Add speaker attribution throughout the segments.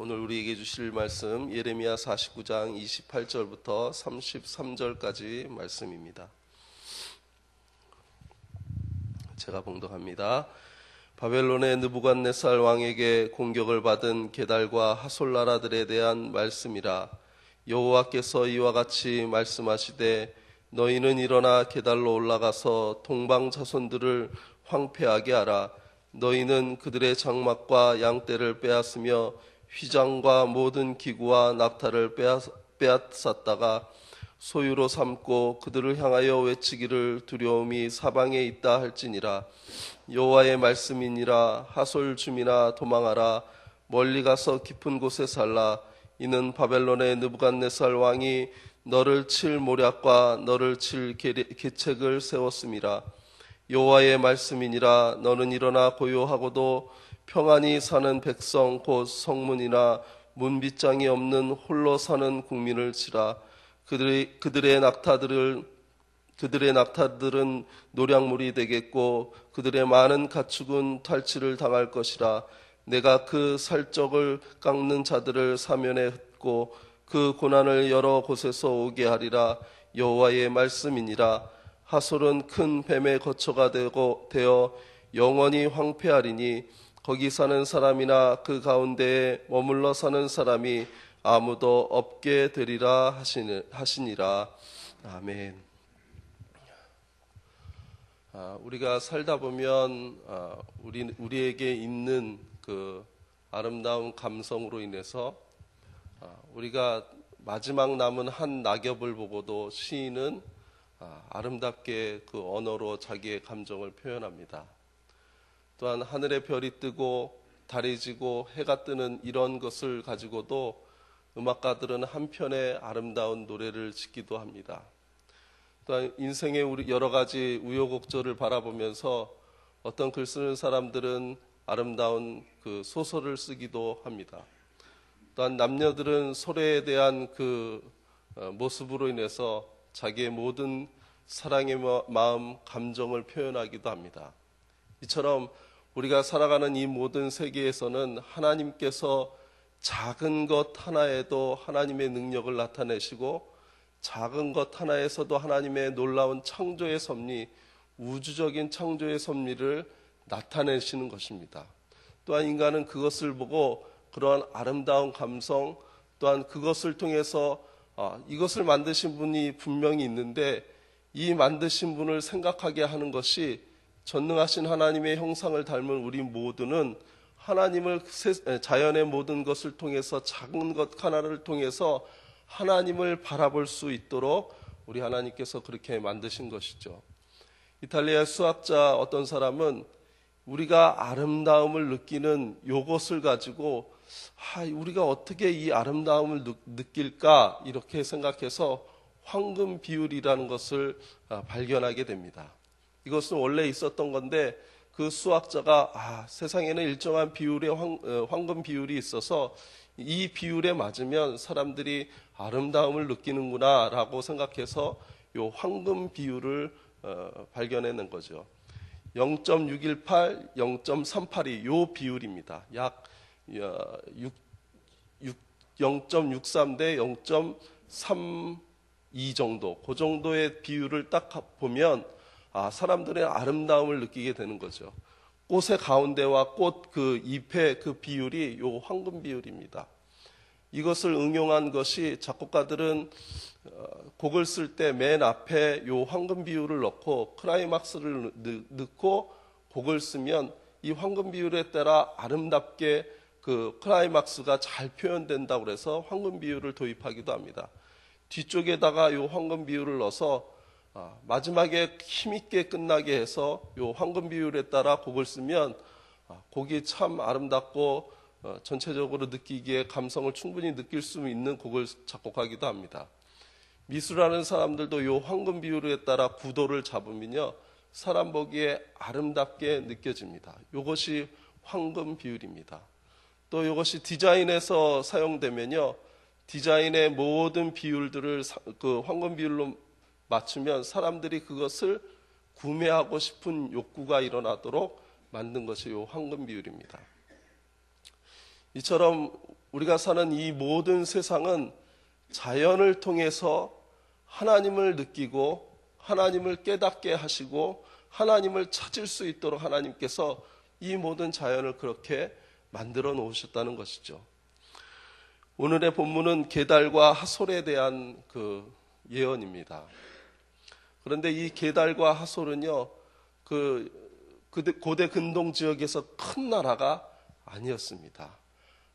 Speaker 1: 오늘 우리에게 주실 말씀 예레미야 49장 28절부터 33절까지 말씀입니다. 제가 봉독합니다. 바벨론의 느부갓네살 왕에게 공격을 받은 게달과 하솔 나라들에 대한 말씀이라. 여호와께서 이와 같이 말씀하시되 너희는 일어나 게달로 올라가서 동방 자손들을 황폐하게 하라. 너희는 그들의 장막과 양떼를 빼앗으며 휘장과 모든 기구와 낙타를 빼앗았다가 소유로 삼고 그들을 향하여 외치기를 두려움이 사방에 있다 할지니라. 여호와의 말씀이니라. 하솔 주민아 도망하라. 멀리 가서 깊은 곳에 살라. 이는 바벨론의 느부갓네살 왕이 너를 칠 모략과 너를 칠 계책을 세웠음이라. 여호와의 말씀이니라. 너는 일어나 고요하고도 평안히 사는 백성 곧 성문이나 문빗장이 없는 홀로 사는 국민을 치라. 그들의 낙타들은 노략물이 되겠고 그들의 많은 가축은 탈취를 당할 것이라. 내가 그 살적을 깎는 자들을 사면에 흩고 그 고난을 여러 곳에서 오게 하리라. 여호와의 말씀이니라. 하솔은 큰 뱀의 거처가 되어 영원히 황폐하리니 거기 사는 사람이나 그 가운데에 머물러 사는 사람이 아무도 없게 되리라 하시니라. 아멘. 우리가 살다 보면 우리에게 있는 그 아름다운 감성으로 인해서 우리가 마지막 남은 한 낙엽을 보고도 시인은 아름답게 그 언어로 자기의 감정을 표현합니다. 또한 하늘에 별이 뜨고 달이 지고 해가 뜨는 이런 것을 가지고도 음악가들은 한편의 아름다운 노래를 짓기도 합니다. 또한 인생의 우리 여러 가지 우여곡절을 바라보면서 어떤 글 쓰는 사람들은 아름다운 그 소설을 쓰기도 합니다. 또한 남녀들은 소래에 대한 그 모습으로 인해서 자기의 모든 사랑의 마음, 감정을 표현하기도 합니다. 이처럼 우리가 살아가는 이 모든 세계에서는 하나님께서 작은 것 하나에도 하나님의 능력을 나타내시고 작은 것 하나에서도 하나님의 놀라운 창조의 섭리, 우주적인 창조의 섭리를 나타내시는 것입니다. 또한 인간은 그것을 보고 그러한 아름다운 감성, 또한 그것을 통해서 이것을 만드신 분이 분명히 있는데 이 만드신 분을 생각하게 하는 것이 전능하신 하나님의 형상을 닮은 우리 모두는 하나님을 자연의 모든 것을 통해서 작은 것 하나를 통해서 하나님을 바라볼 수 있도록 우리 하나님께서 그렇게 만드신 것이죠. 이탈리아 수학자 어떤 사람은 우리가 아름다움을 느끼는 요것을 가지고 우리가 어떻게 이 아름다움을 느낄까 이렇게 생각해서 황금 비율이라는 것을 발견하게 됩니다. 이것은 원래 있었던 건데 그 수학자가 세상에는 일정한 비율의 황금 비율이 있어서 이 비율에 맞으면 사람들이 아름다움을 느끼는구나 라고 생각해서 이 황금 비율을 발견해낸 거죠. 0.618, 0.382 이 비율입니다. 약 0.63 대 0.32 정도, 그 정도의 비율을 딱 보면 사람들의 아름다움을 느끼게 되는 거죠. 꽃의 가운데와 꽃 그 잎의 그 비율이 요 황금 비율입니다. 이것을 응용한 것이 작곡가들은 곡을 쓸 때 맨 앞에 요 황금 비율을 넣고 클라이막스를 넣고 곡을 쓰면 이 황금 비율에 따라 아름답게 그 클라이막스가 잘 표현된다고 해서 황금 비율을 도입하기도 합니다. 뒤쪽에다가 요 황금 비율을 넣어서 마지막에 힘있게 끝나게 해서 요 황금 비율에 따라 곡을 쓰면 곡이 참 아름답고 전체적으로 느끼기에 감성을 충분히 느낄 수 있는 곡을 작곡하기도 합니다. 미술하는 사람들도 요 황금 비율에 따라 구도를 잡으면요 사람 보기에 아름답게 느껴집니다. 이것이 황금 비율입니다. 또 이것이 디자인에서 사용되면요 디자인의 모든 비율들을 그 황금 비율로 맞추면 사람들이 그것을 구매하고 싶은 욕구가 일어나도록 만든 것이 이 황금 비율입니다. 이처럼 우리가 사는 이 모든 세상은 자연을 통해서 하나님을 느끼고 하나님을 깨닫게 하시고 하나님을 찾을 수 있도록 하나님께서 이 모든 자연을 그렇게 만들어 놓으셨다는 것이죠. 오늘의 본문은 게달과 하솔에 대한 그 예언입니다. 그런데 이 게달과 하솔은요, 고대 근동 지역에서 큰 나라가 아니었습니다.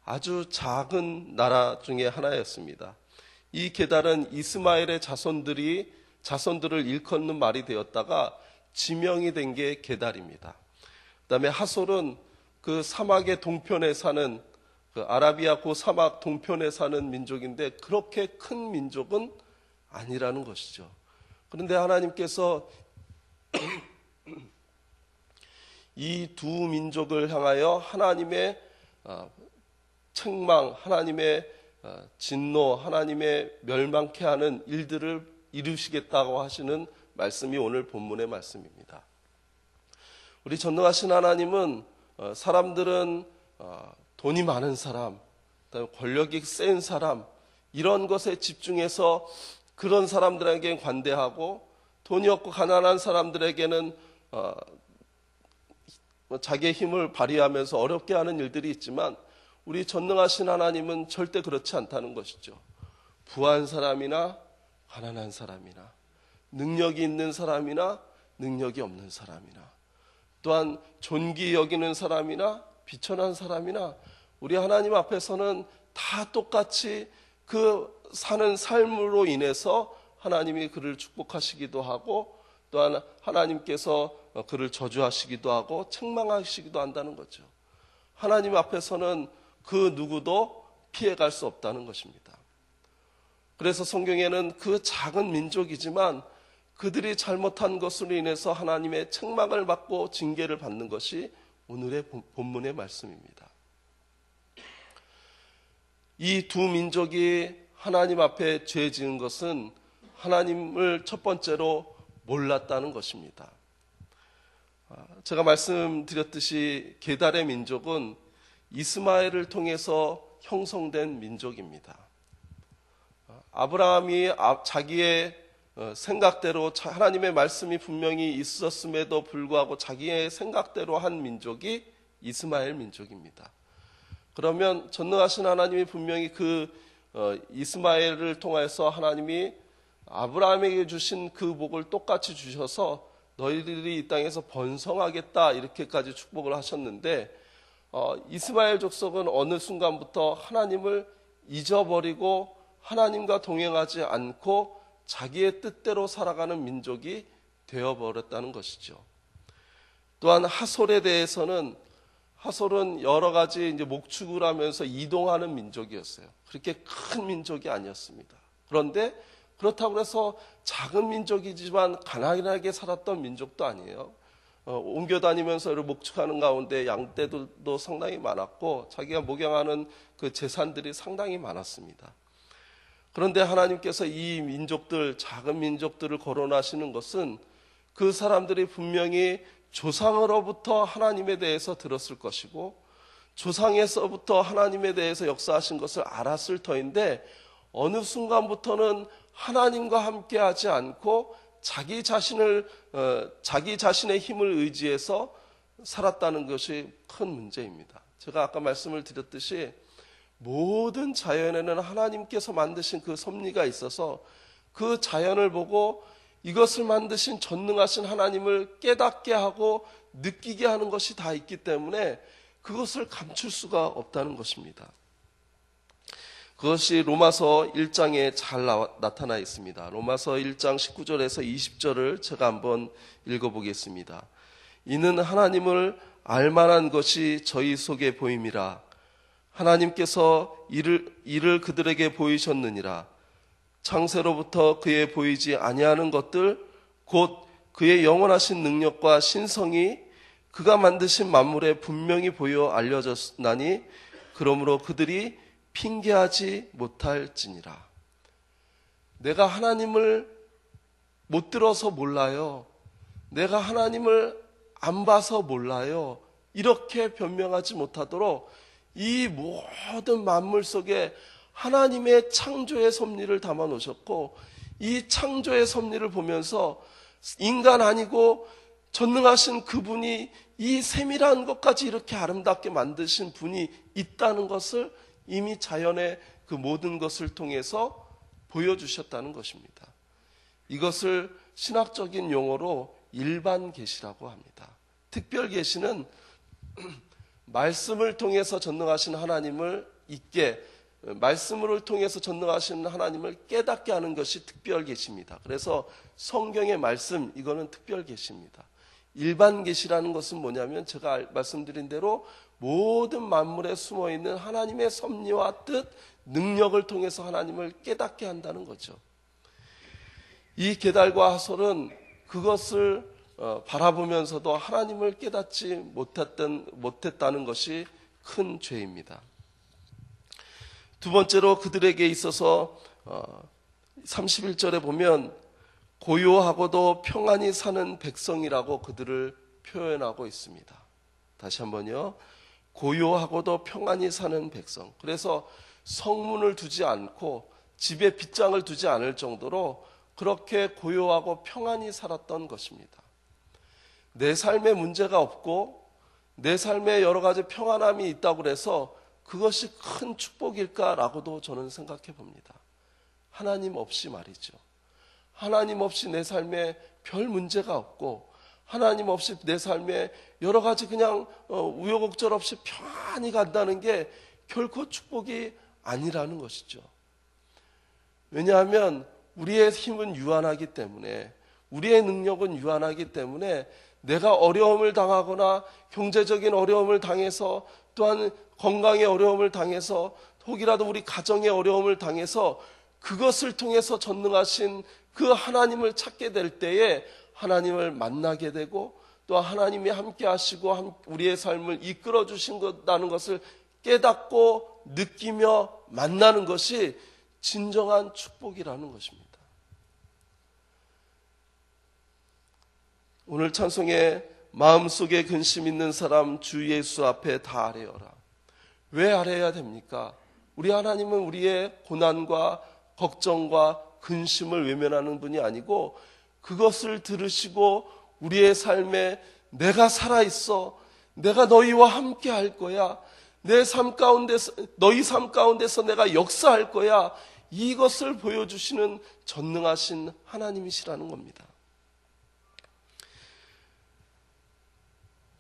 Speaker 1: 아주 작은 나라 중에 하나였습니다. 이 게달은 이스마엘의 자손들을 일컫는 말이 되었다가 지명이 된 게 게달입니다. 그 다음에 하솔은 그 사막의 동편에 사는 그 아라비아 고 사막 동편에 사는 민족인데 그렇게 큰 민족은 아니라는 것이죠. 그런데 하나님께서 이 두 민족을 향하여 하나님의 책망, 하나님의 진노, 하나님의 멸망케 하는 일들을 이루시겠다고 하시는 말씀이 오늘 본문의 말씀입니다. 우리 전능하신 하나님은 사람들은 돈이 많은 사람, 그다음에 권력이 센 사람, 이런 것에 집중해서 그런 사람들에게 관대하고 돈이 없고 가난한 사람들에게는 자기의 힘을 발휘하면서 어렵게 하는 일들이 있지만 우리 전능하신 하나님은 절대 그렇지 않다는 것이죠. 부한 사람이나 가난한 사람이나 능력이 있는 사람이나 능력이 없는 사람이나 또한 존귀 여기는 사람이나 비천한 사람이나 우리 하나님 앞에서는 다 똑같이 그 사는 삶으로 인해서 하나님이 그를 축복하시기도 하고 또한 하나님께서 그를 저주하시기도 하고 책망하시기도 한다는 거죠. 하나님 앞에서는 그 누구도 피해갈 수 없다는 것입니다. 그래서 성경에는 그 작은 민족이지만 그들이 잘못한 것으로 인해서 하나님의 책망을 받고 징계를 받는 것이 오늘의 본문의 말씀입니다. 이 두 민족이 하나님 앞에 죄 지은 것은 하나님을 첫 번째로 몰랐다는 것입니다. 제가 말씀드렸듯이 게달의 민족은 이스마엘을 통해서 형성된 민족입니다. 아브라함이 자기의 생각대로 하나님의 말씀이 분명히 있었음에도 불구하고 자기의 생각대로 한 민족이 이스마엘 민족입니다. 그러면 전능하신 하나님이 분명히 그 이스마엘을 통해서 하나님이 아브라함에게 주신 그 복을 똑같이 주셔서 너희들이 이 땅에서 번성하겠다 이렇게까지 축복을 하셨는데 이스마엘 족속은 어느 순간부터 하나님을 잊어버리고 하나님과 동행하지 않고 자기의 뜻대로 살아가는 민족이 되어버렸다는 것이죠. 또한 하솔에 대해서는 하솔은 여러 가지 이제 목축을 하면서 이동하는 민족이었어요. 그렇게 큰 민족이 아니었습니다. 그런데 그렇다고 해서 작은 민족이지만 가난하게 살았던 민족도 아니에요. 옮겨 다니면서 목축하는 가운데 양떼들도 상당히 많았고 자기가 목양하는 그 재산들이 상당히 많았습니다. 그런데 하나님께서 이 민족들, 작은 민족들을 거론하시는 것은 그 사람들이 분명히 조상으로부터 하나님에 대해서 들었을 것이고 조상에서부터 하나님에 대해서 역사하신 것을 알았을 터인데 어느 순간부터는 하나님과 함께하지 않고 자기 자신의 힘을 의지해서 살았다는 것이 큰 문제입니다. 제가 아까 말씀을 드렸듯이 모든 자연에는 하나님께서 만드신 그 섭리가 있어서 그 자연을 보고 이것을 만드신 전능하신 하나님을 깨닫게 하고 느끼게 하는 것이 다 있기 때문에 그것을 감출 수가 없다는 것입니다. 그것이 로마서 1장에 잘 나타나 있습니다. 로마서 1장 19절에서 20절을 제가 한번 읽어보겠습니다. 이는 하나님을 알만한 것이 저희 속에 보임이라. 하나님께서 이를 그들에게 보이셨느니라. 창세로부터 그의 보이지 아니하는 것들 곧 그의 영원하신 능력과 신성이 그가 만드신 만물에 분명히 보여 알려졌나니 그러므로 그들이 핑계하지 못할지니라. 내가 하나님을 못 들어서 몰라요. 내가 하나님을 안 봐서 몰라요. 이렇게 변명하지 못하도록 이 모든 만물 속에 하나님의 창조의 섭리를 담아 놓으셨고, 이 창조의 섭리를 보면서 인간 아니고 전능하신 그분이 이 세밀한 것까지 이렇게 아름답게 만드신 분이 있다는 것을 이미 자연의 그 모든 것을 통해서 보여주셨다는 것입니다. 이것을 신학적인 용어로 일반 계시라고 합니다. 특별 계시는 말씀을 통해서 전능하신 하나님을 있게, 말씀을 통해서 전능하신 하나님을 깨닫게 하는 것이 특별 계시입니다. 그래서 성경의 말씀, 이거는 특별 계시입니다. 일반 계시라는 것은 뭐냐면 제가 말씀드린 대로 모든 만물에 숨어있는 하나님의 섭리와 뜻, 능력을 통해서 하나님을 깨닫게 한다는 거죠. 이 게달과 하솔은 그것을 바라보면서도 하나님을 깨닫지 못했다는 것이 큰 죄입니다. 두 번째로 그들에게 있어서 31절에 보면 고요하고도 평안히 사는 백성이라고 그들을 표현하고 있습니다. 다시 한번요. 고요하고도 평안히 사는 백성. 그래서 성문을 두지 않고 집에 빗장을 두지 않을 정도로 그렇게 고요하고 평안히 살았던 것입니다. 내 삶에 문제가 없고 내 삶에 여러 가지 평안함이 있다고 해서 그것이 큰 축복일까라고도 저는 생각해 봅니다. 하나님 없이 말이죠. 하나님 없이 내 삶에 별 문제가 없고 하나님 없이 내 삶에 여러 가지 그냥 우여곡절 없이 평안히 간다는 게 결코 축복이 아니라는 것이죠. 왜냐하면 우리의 힘은 유한하기 때문에, 우리의 능력은 유한하기 때문에 내가 어려움을 당하거나 경제적인 어려움을 당해서, 또한 건강의 어려움을 당해서, 혹이라도 우리 가정의 어려움을 당해서 그것을 통해서 전능하신 그 하나님을 찾게 될 때에 하나님을 만나게 되고, 또 하나님이 함께 하시고 우리의 삶을 이끌어 주신다는 것을 깨닫고 느끼며 만나는 것이 진정한 축복이라는 것입니다. 오늘 찬송에 마음속에 근심 있는 사람 주 예수 앞에 다 아뢰어라. 왜 아뢰어야 됩니까? 우리 하나님은 우리의 고난과 걱정과 근심을 외면하는 분이 아니고 그것을 들으시고 우리의 삶에 내가 살아있어, 내가 너희와 함께 할 거야, 내 삶 가운데서, 너희 삶 가운데서 내가 역사할 거야, 이것을 보여주시는 전능하신 하나님이시라는 겁니다.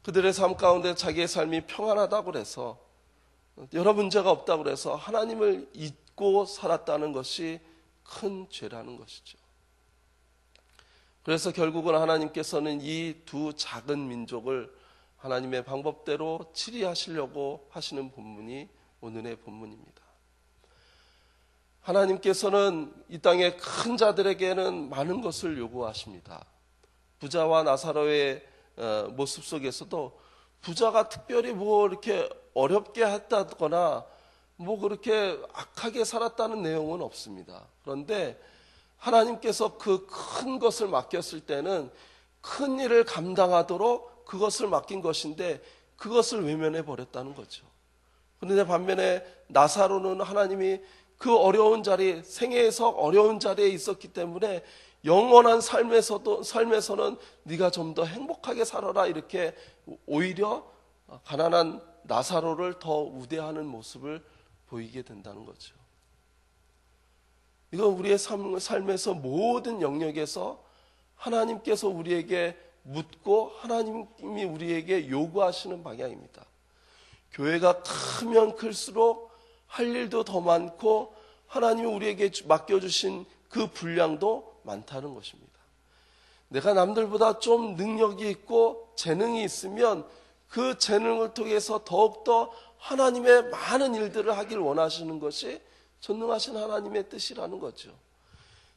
Speaker 1: 그들의 삶 가운데 자기의 삶이 평안하다고 해서, 여러 문제가 없다고 해서 하나님을 잊고 살았다는 것이 큰 죄라는 것이죠. 그래서 결국은 하나님께서는 이 두 작은 민족을 하나님의 방법대로 치리하시려고 하시는 본문이 오늘의 본문입니다. 하나님께서는 이 땅의 큰 자들에게는 많은 것을 요구하십니다. 부자와 나사로의 모습 속에서도 부자가 특별히 뭐 이렇게 어렵게 했다거나 뭐 그렇게 악하게 살았다는 내용은 없습니다. 그런데 하나님께서 그 큰 것을 맡겼을 때는 큰 일을 감당하도록 그것을 맡긴 것인데 그것을 외면해 버렸다는 거죠. 그런데 반면에 나사로는 하나님이 그 어려운 자리, 생애에서 어려운 자리에 있었기 때문에 영원한 삶에서는 네가 좀 더 행복하게 살아라, 이렇게 오히려 가난한 나사로를 더 우대하는 모습을 보이게 된다는 거죠. 이건 우리의 삶에서 모든 영역에서 하나님께서 우리에게 묻고 하나님이 우리에게 요구하시는 방향입니다. 교회가 크면 클수록 할 일도 더 많고 하나님이 우리에게 맡겨주신 그 분량도 많다는 것입니다. 내가 남들보다 좀 능력이 있고 재능이 있으면 그 재능을 통해서 더욱더 하나님의 많은 일들을 하길 원하시는 것이 전능하신 하나님의 뜻이라는 거죠.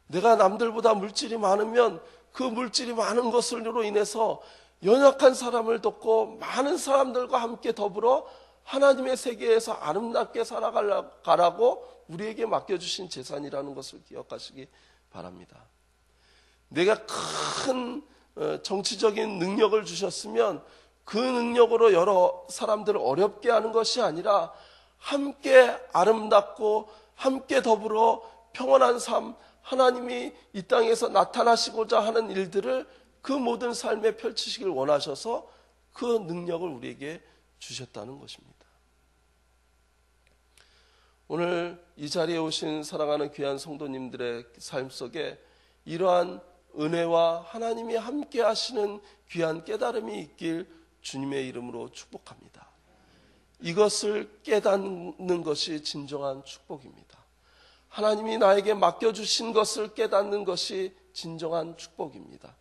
Speaker 1: 내가 남들보다 물질이 많으면 그 물질이 많은 것으로 인해서 연약한 사람을 돕고 많은 사람들과 함께 더불어 하나님의 세계에서 아름답게 살아가라고 우리에게 맡겨주신 재산이라는 것을 기억하시기 바랍니다. 내가 큰 정치적인 능력을 주셨으면 그 능력으로 여러 사람들을 어렵게 하는 것이 아니라 함께 아름답고 함께 더불어 평안한 삶, 하나님이 이 땅에서 나타나시고자 하는 일들을 그 모든 삶에 펼치시길 원하셔서 그 능력을 우리에게 주셨다는 것입니다. 오늘 이 자리에 오신 사랑하는 귀한 성도님들의 삶 속에 이러한 은혜와 하나님이 함께 하시는 귀한 깨달음이 있길 주님의 이름으로 축복합니다. 이것을 깨닫는 것이 진정한 축복입니다. 하나님이 나에게 맡겨주신 것을 깨닫는 것이 진정한 축복입니다.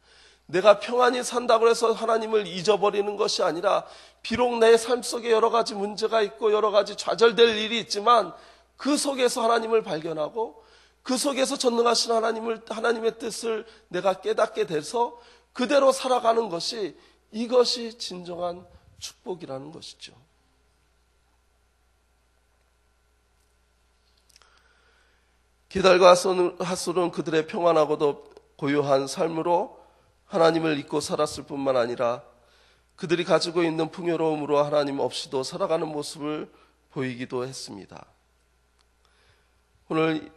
Speaker 1: 내가 평안히 산다고 해서 하나님을 잊어버리는 것이 아니라 비록 내 삶 속에 여러 가지 문제가 있고 여러 가지 좌절될 일이 있지만 그 속에서 하나님을 발견하고 그 속에서 전능하신 하나님의 뜻을 내가 깨닫게 돼서 그대로 살아가는 것이 이것이 진정한 축복이라는 것이죠. 기달과 핫솔은 그들의 평안하고도 고요한 삶으로 하나님을 잊고 살았을 뿐만 아니라 그들이 가지고 있는 풍요로움으로 하나님 없이도 살아가는 모습을 보이기도 했습니다. 오늘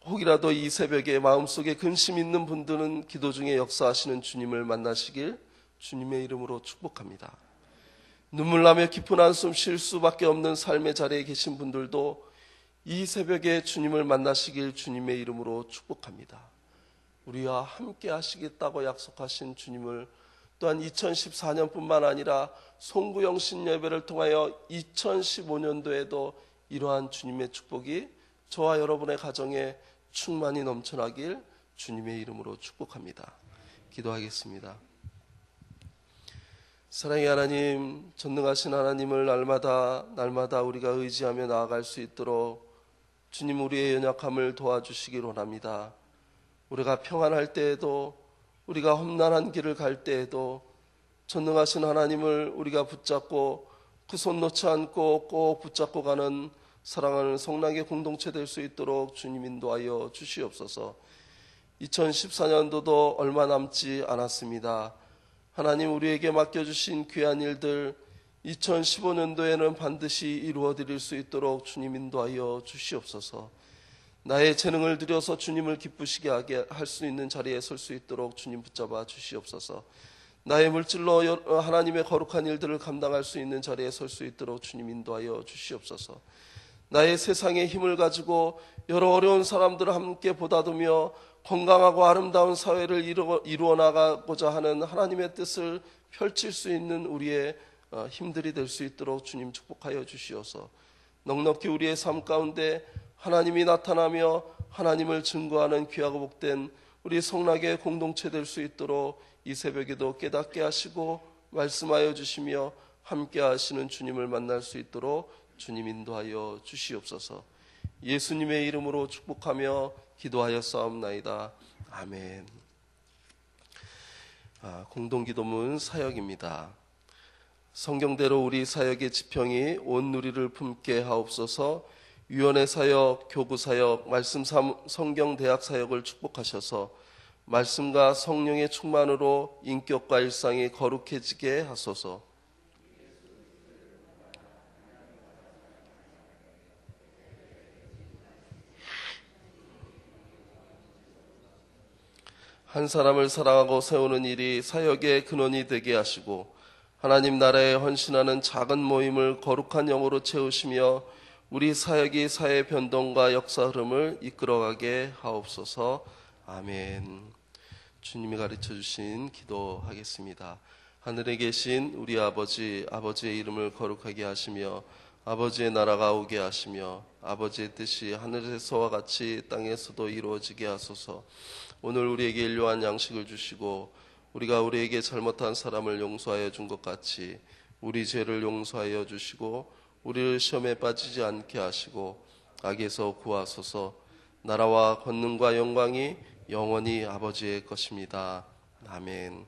Speaker 1: 혹이라도 이 새벽에 마음속에 근심 있는 분들은 기도 중에 역사하시는 주님을 만나시길 주님의 이름으로 축복합니다. 눈물나며 깊은 한숨 쉴 수밖에 없는 삶의 자리에 계신 분들도 이 새벽에 주님을 만나시길 주님의 이름으로 축복합니다. 우리와 함께 하시겠다고 약속하신 주님을 또한 2014년뿐만 아니라 송구영신 예배를 통하여 2015년도에도 이러한 주님의 축복이 저와 여러분의 가정에 충만히 넘쳐나길 주님의 이름으로 축복합니다. 기도하겠습니다. 사랑의 하나님, 전능하신 하나님을 날마다 우리가 의지하며 나아갈 수 있도록 주님 우리의 연약함을 도와주시길 원합니다. 우리가 평안할 때에도 우리가 험난한 길을 갈 때에도 전능하신 하나님을 우리가 붙잡고 그 손 놓지 않고 꼭 붙잡고 가는 사랑하는 성락의 공동체 될 수 있도록 주님 인도하여 주시옵소서. 2014년도도 얼마 남지 않았습니다. 하나님 우리에게 맡겨주신 귀한 일들 2015년도에는 반드시 이루어드릴 수 있도록 주님 인도하여 주시옵소서. 나의 재능을 들여서 주님을 기쁘시게 하게 할 수 있는 자리에 설 수 있도록 주님 붙잡아 주시옵소서. 나의 물질로 하나님의 거룩한 일들을 감당할 수 있는 자리에 설 수 있도록 주님 인도하여 주시옵소서. 나의 세상의 힘을 가지고 여러 어려운 사람들을 함께 보다두며 건강하고 아름다운 사회를 이루어 나가고자 하는 하나님의 뜻을 펼칠 수 있는 우리의 힘들이 될 수 있도록 주님 축복하여 주시옵소서. 넉넉히 우리의 삶 가운데 하나님이 나타나며 하나님을 증거하는 귀하고 복된 우리 성락의 공동체 될 수 있도록 이 새벽에도 깨닫게 하시고 말씀하여 주시며 함께 하시는 주님을 만날 수 있도록 주님 인도하여 주시옵소서. 예수님의 이름으로 축복하며 기도하여 싸움나이다. 아멘. 공동기도문 사역입니다. 성경대로 우리 사역의 지평이 온 누리를 품게 하옵소서. 위원회 사역, 교구 사역, 말씀 성경 대학 사역을 축복하셔서 말씀과 성령의 충만으로 인격과 일상이 거룩해지게 하소서. 한 사람을 사랑하고 세우는 일이 사역의 근원이 되게 하시고 하나님 나라에 헌신하는 작은 모임을 거룩한 영으로 채우시며 우리 사역이 사회 변동과 역사 흐름을 이끌어가게 하옵소서. 아멘. 주님이 가르쳐 주신 기도하겠습니다. 하늘에 계신 우리 아버지, 아버지의 이름을 거룩하게 하시며 아버지의 나라가 오게 하시며 아버지의 뜻이 하늘에서와 같이 땅에서도 이루어지게 하소서. 오늘 우리에게 일용할 양식을 주시고 우리가 우리에게 잘못한 사람을 용서하여 준 것 같이 우리 죄를 용서하여 주시고 우리를 시험에 빠지지 않게 하시고 악에서 구하소서. 나라와 권능과 영광이 영원히 아버지의 것입니다. 아멘.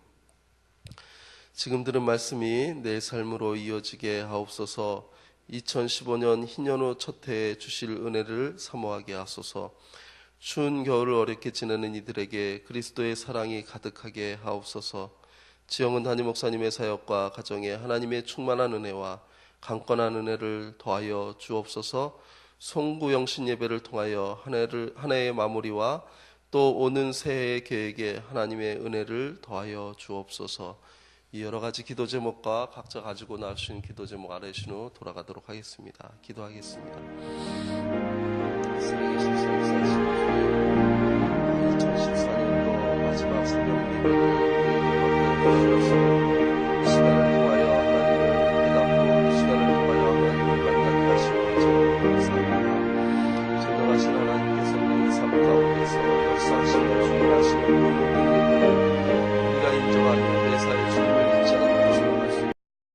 Speaker 1: 지금 들은 말씀이 내 삶으로 이어지게 하옵소서. 2015년 희년후 첫 해에 주실 은혜를 사모하게 하소서. 추운 겨울을 어렵게 지내는 이들에게 그리스도의 사랑이 가득하게 하옵소서. 지영은 담임 목사님의 사역과 가정에 하나님의 충만한 은혜와 강건한 은혜를 더하여 주옵소서. 송구영신 예배를 통하여 한 해의 마무리와 또 오는 새해의 계획에 하나님의 은혜를 더하여 주옵소서. 이 여러 가지 기도 제목과 각자 가지고 나오신 기도 제목 아뢰신 후 돌아가도록 하겠습니다. 기도하겠습니다. 살아계신 성사신 주님, 2014년도 마지막 새벽 예배를 우리에게 허락해 주시옵소서.